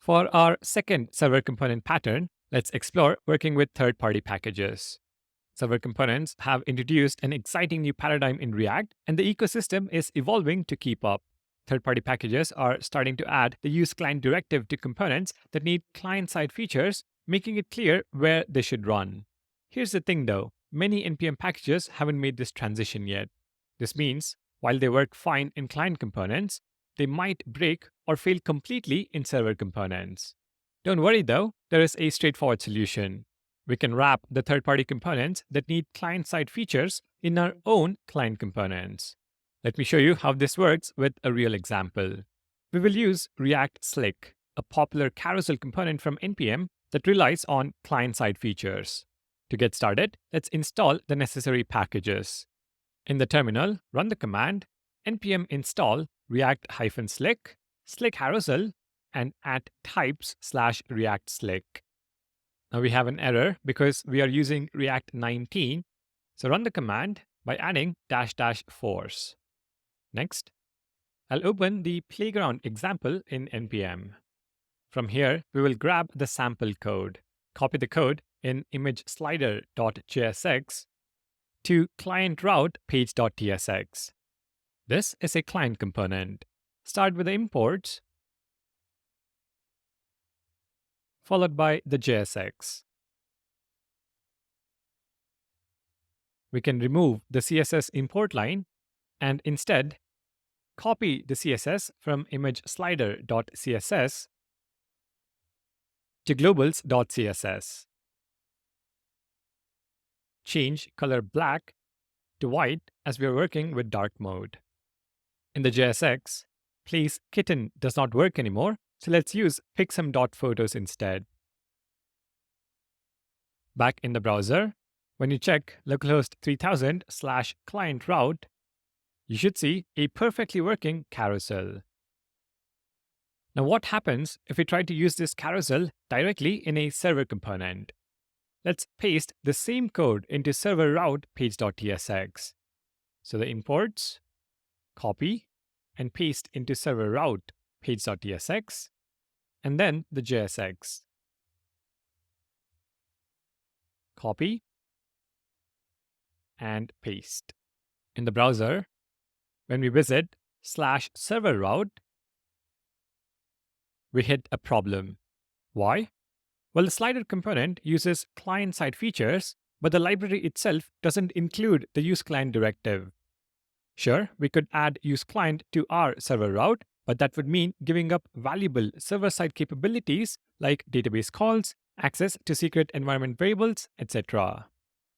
For our second server component pattern, let's explore working with third-party packages. Server components have introduced an exciting new paradigm in React, and the ecosystem is evolving to keep up. Third-party packages are starting to add the use client directive to components that need client-side features, making it clear where they should run. Here's the thing though, many NPM packages haven't made this transition yet. This means, while they work fine in client components, they might break or fail completely in server components. Don't worry though, there is a straightforward solution. We can wrap the third-party components that need client-side features in our own client components. Let me show you how this works with a real example. We will use React Slick, a popular Carousel component from NPM that relies on client-side features. To get started, let's install the necessary packages. In the terminal, run the command npm install react-slick, slick carousel, and add types/React Slick. Now we have an error because we are using React 19, so run the command by adding --force. Next, I'll open the playground example in npm. From here, we will grab the sample code, copy the code in imageslider.jsx to client route page.tsx. This is a client component. Start with the imports, followed by the JSX. We can remove the CSS import line and instead copy the CSS from imageslider.css to globals.css. Change color black to white as we are working with dark mode. In the JSX, place kitten does not work anymore, so let's use picsome.photos instead. Back in the browser, when you check localhost 3000/client route, you should see a perfectly working carousel. Now what happens if we try to use this carousel directly in a server component? Let's paste the same code into server route page.tsx. So the imports, copy, and paste into server route page.tsx, and then the JSX. Copy and paste. In the browser, when we visit /server route, we hit a problem. Why? Well, the slider component uses client-side features, but the library itself doesn't include the useClient directive. Sure, we could add useClient to our server route, but that would mean giving up valuable server-side capabilities like database calls, access to secret environment variables, etc.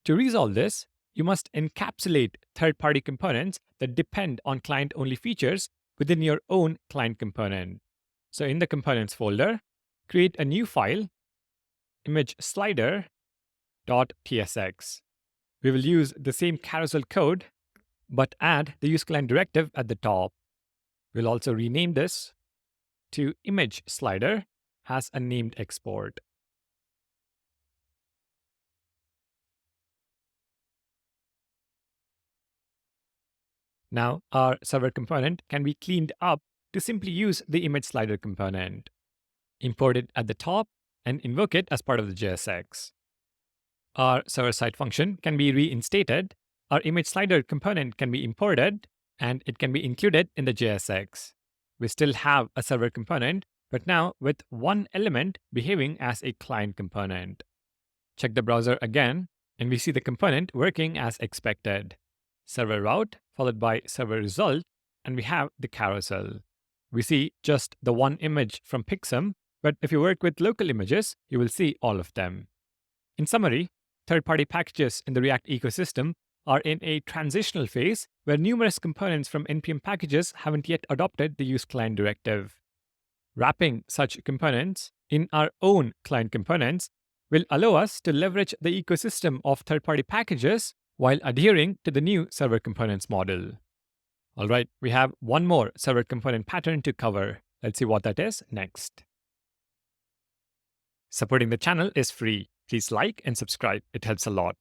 To resolve this, you must encapsulate third-party components that depend on client-only features within your own client component. So in the components folder, create a new file, imageslider.tsx. We will use the same carousel code, but add the useClient directive at the top. We'll also rename this to imageslider as a named export. Now, our server component can be cleaned up to simply use the imageslider component. Import it at the top and invoke it as part of the JSX. Our server-side function can be reinstated, our imageslider component can be imported, and it can be included in the JSX. We still have a server component, but now with one element behaving as a client component. Check the browser again, and we see the component working as expected. Server route followed by server result, and we have the carousel. We see just the one image from Pixum, but if you work with local images, you will see all of them. In summary, third-party packages in the React ecosystem are in a transitional phase where numerous components from NPM packages haven't yet adopted the useClient directive. Wrapping such components in our own client components will allow us to leverage the ecosystem of third-party packages while adhering to the new server components model. All right, we have one more server component pattern to cover. Let's see what that is next. Supporting the channel is free. Please like and subscribe. It helps a lot.